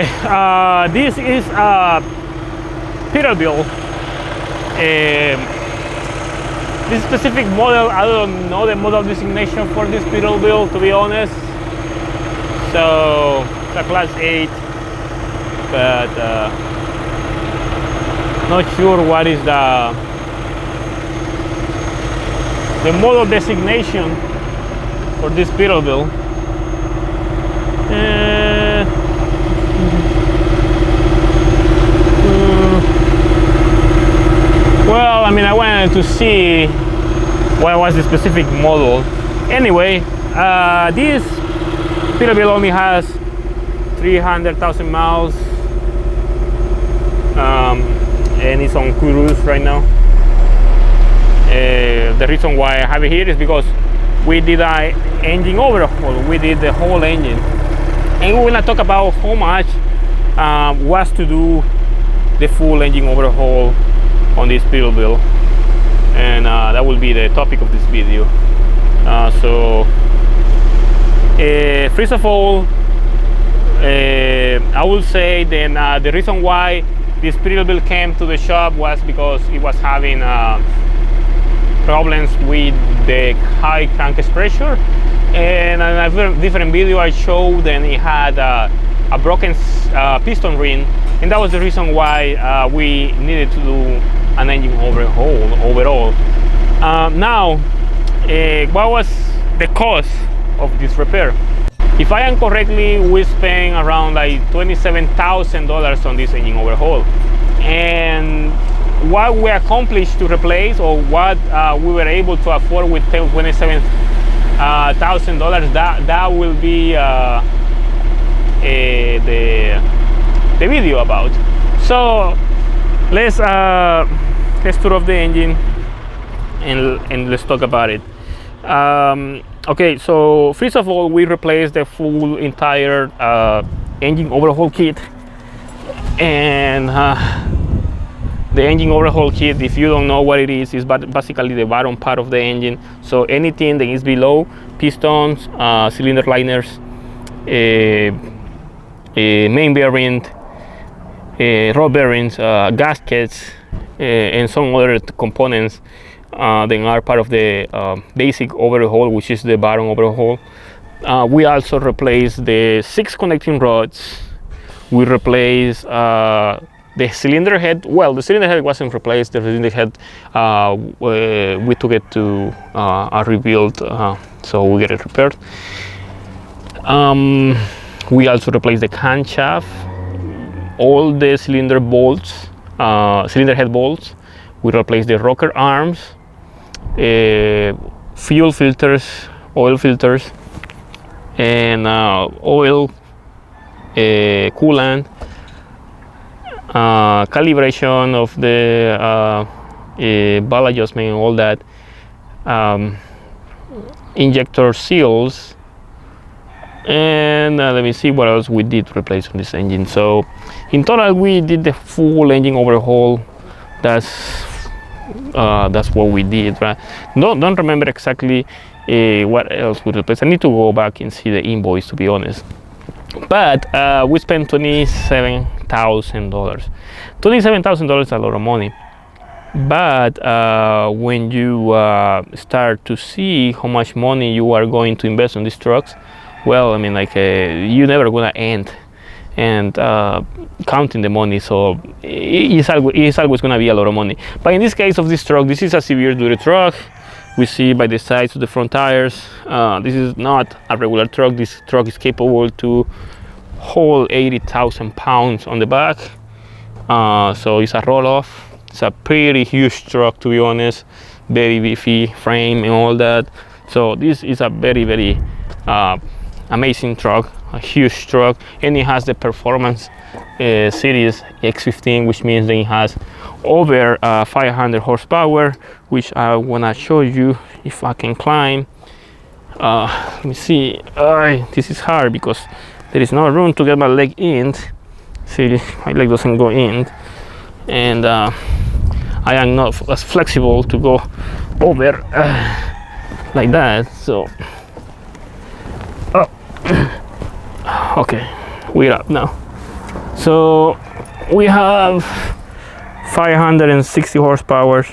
Okay, this is a peterbilt. This specific model, I don't know the model designation for this peterbilt, to be honest. So it's a class 8, but not sure what is the model designation for this peterbilt. Well, I mean, I wanted to see what was the specific model. Anyway, this peterbilt only has 300,000 miles, and it's on cruise right now. The reason why I have it here is because we did an engine overhaul. We did the whole engine, and we're gonna talk about how much was to do the full engine overhaul on this peterbilt, and that will be the topic of this video. First of all, I will say then the reason why this peterbilt came to the shop was because it was having problems with the high crankcase pressure, and in a different video I showed that it had a broken piston ring, and that was the reason why we needed to do an engine overall. Now, what was the cost of this repair? If I am correctly, we spent around like $27,000 on this engine overhaul, and what we accomplished to replace, or what we were able to afford with $27,000, that will be the video about. So let's turn off the engine and let's talk about it. Okay, so first of all, we replaced the full entire engine overhaul kit, and the engine overhaul kit, if you don't know what it is basically the bottom part of the engine. So anything that is below, pistons, cylinder liners, main bearing, rod bearings, gaskets, and some other components that are part of the basic overhaul, which is the bottom overhaul. We also replaced the 6 connecting rods. We replaced the cylinder head. Well, the cylinder head wasn't replaced. The cylinder head, we took it to a rebuild, so we get it repaired. We also replaced the camshaft, all the cylinder bolts, cylinder head bolts. We replaced the rocker arms, fuel filters, oil filters, and oil, coolant, calibration of the ball adjustment and all that, injector seals, and let me see what else we did replace on this engine. So in total we did the full engine overhaul. That's what we did, right? Don't remember exactly what else we replaced. I need to go back and see the invoice, to be honest. But we spent $27,000. $27,000 is a lot of money. But when you start to see how much money you are going to invest on these trucks, well, I mean, like you're never gonna end and counting the money, so it's always gonna be a lot of money. But in this case of this truck, this is a severe duty truck. We see by the sides of the front tires, this is not a regular truck. This truck is capable to hold 80,000 pounds on the back, so it's a roll-off. It's a pretty huge truck, to be honest, very beefy frame and all that. So this is a very amazing truck, a huge truck, and it has the performance series X15, which means that it has over 500 horsepower, which I want to show you if I can climb. Let me see. This is hard because there is no room to get my leg in. See, my leg doesn't go in, and I am not as flexible to go over like that. So okay, we're up now. So we have 560 horsepower,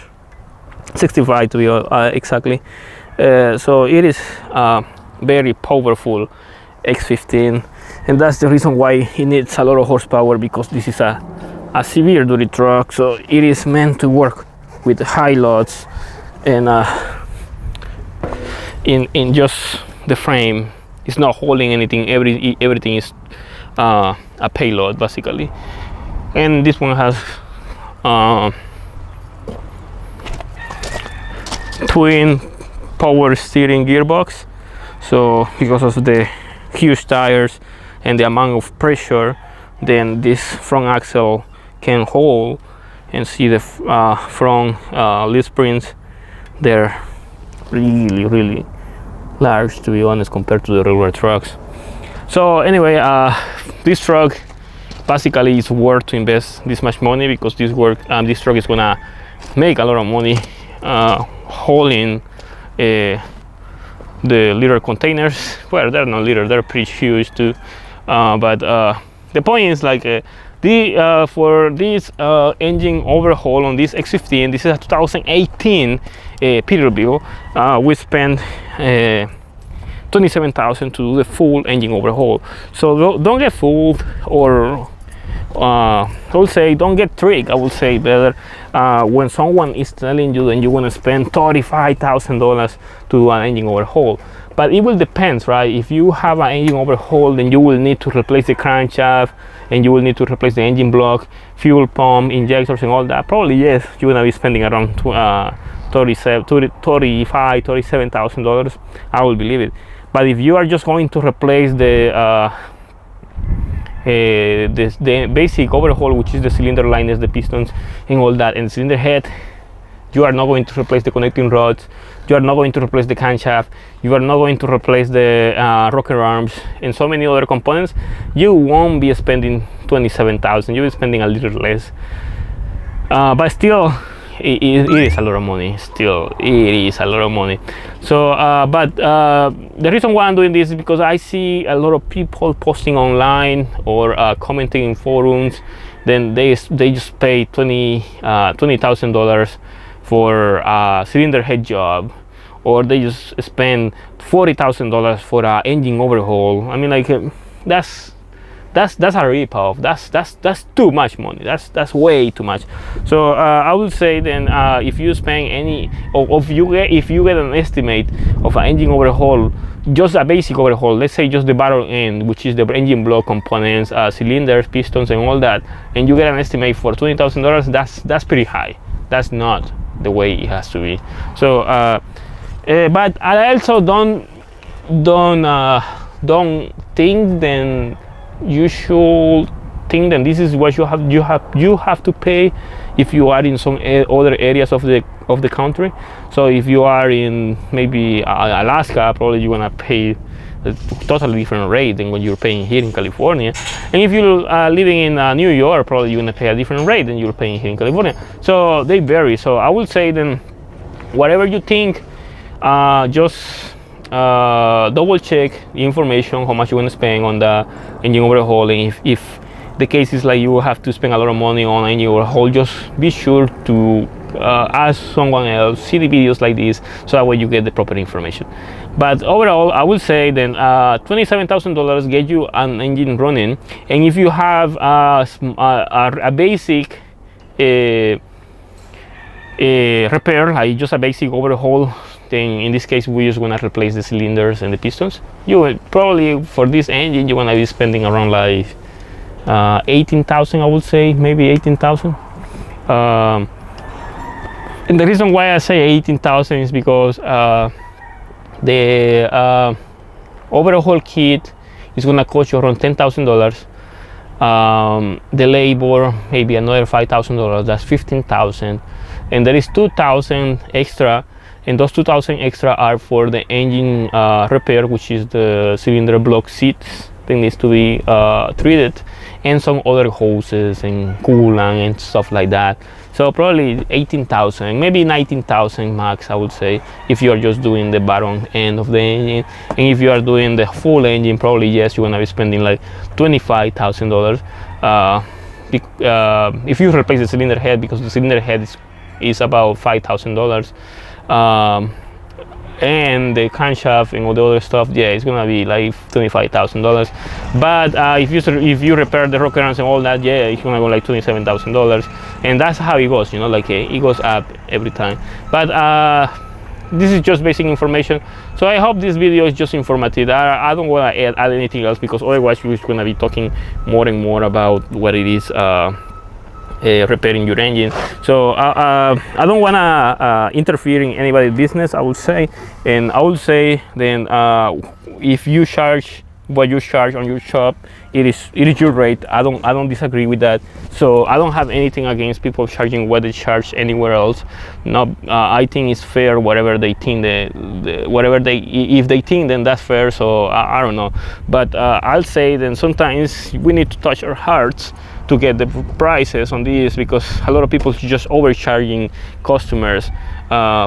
65 to be exactly. So it is very powerful X15, and that's the reason why it needs a lot of horsepower, because this is a severe duty truck. So it is meant to work with high loads, and in just the frame, it's not holding anything. Everything is a payload basically. And this one has twin power steering gearbox. So because of the huge tires and the amount of pressure, then this front axle can hold, and see the front leaf springs. They're really large, to be honest, compared to the regular trucks. So anyway, this truck basically is worth to invest this much money, because this truck is gonna make a lot of money hauling the liter containers. Well, they're not liter, they're pretty huge too, but the point is, like, for this engine overhaul on this X15, this is a 2018 Peterbilt. We spent $27,000 to do the full engine overhaul. So don't get fooled, or I would say don't get tricked. I would say better when someone is telling you that you want to spend $35,000 to do an engine overhaul. But it will depend, right? If you have an engine overhaul, then you will need to replace the crankshaft, and you will need to replace the engine block, fuel pump, injectors, and all that. Probably yes, you're gonna be spending around $37,000. I will believe it. But if you are just going to replace the basic overhaul, which is the cylinder liners, the pistons, and all that, and the cylinder head, you are not going to replace the connecting rods, you are not going to replace the camshaft, you are not going to replace the rocker arms, and so many other components. You won't be spending $27,000. You'll be spending a little less, but still it is a lot of money. Still, it is a lot of money. So but the reason why I'm doing this is because I see a lot of people posting online or commenting in forums. Then they just pay $20,000 for a cylinder head job, or they just spend $40,000 for an engine overhaul. I mean, like, that's a rip-off. That's too much money. That's way too much. So I would say then, if you spend any, or if you get an estimate of an engine overhaul, just a basic overhaul, let's say just the bottom end, which is the engine block components, cylinders, pistons, and all that, and you get an estimate for $20,000, that's pretty high. That's not the way it has to be. So but I also don't think then you should think that this is what you have to pay if you are in some other areas of the country. So if you are in maybe Alaska, probably you're gonna pay a totally different rate than what you're paying here in California. And if you're living in New York, probably you're gonna pay a different rate than you're paying here in California. So they vary. So I would say then, whatever you think, just double check the information, how much you want to spend on the engine overhauling. If the case is like you have to spend a lot of money on engine overhaul, just be sure to ask someone else, see the videos like this, so that way you get the proper information. But overall, I would say then $27,000 get you an engine running. And if you have a basic repair, like just a basic overhaul, then in this case we're just gonna replace the cylinders and the pistons. You will probably, for this engine, you're gonna be spending around like $18,000, I would say, maybe $18,000. And the reason why I say $18,000 is because the overhaul kit is gonna cost you around $10,000. The labor maybe another $5,000. That's $15,000, and there is $2,000 extra. And those $2,000 extra are for the engine repair, which is the cylinder block seats that needs to be treated, and some other hoses and coolant and stuff like that. So probably $18,000, maybe $19,000 max, I would say, if you are just doing the bottom end of the engine. And if you are doing the full engine, probably yes, you're gonna be spending like $25,000. if you replace the cylinder head, because the cylinder head is about $5,000, and the camshaft and all the other stuff, yeah, it's gonna be like $25,000. But if you repair the rocker arms and all that, yeah, it's gonna go like $27,000, and that's how it goes, you know, like it goes up every time. But this is just basic information, so I hope this video is just informative. I don't want to add anything else, because otherwise we're going to be talking more and more about what it is repairing your engine. So I don't want to interfere in anybody's business, I would say. And I would say then, if you charge what you charge on your shop, it is your rate. I don't disagree with that. So I don't have anything against people charging what they charge anywhere else. No, I think it's fair whatever they think. If they think, then that's fair. So I don't know, but I'll say then sometimes we need to touch our hearts to get the prices on this, because a lot of people just overcharging customers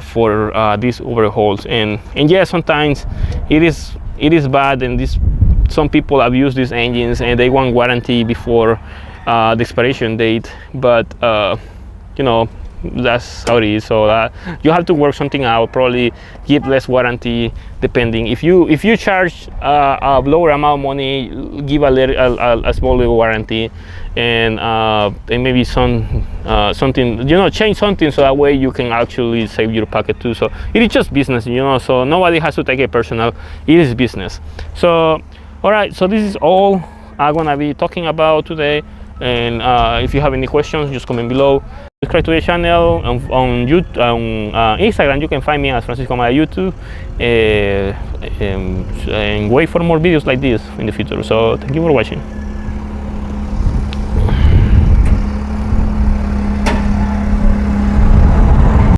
for these overhauls, and yeah, sometimes it is bad, and some people abuse these engines and they want warranty before the expiration date, but you know, that's how it is. So you have to work something out, probably give less warranty depending. If you charge a lower amount of money, give a small little warranty, and maybe something, you know, change something, so that way you can actually save your pocket too. So it is just business, you know, so nobody has to take it personal. It is business. So all right, so this is all I'm gonna be talking about today, and if you have any questions, just comment below. Subscribe to the channel on YouTube, on Instagram. You can find me as franciscoamaya YouTube, and wait for more videos like this in the future. So thank you for watching.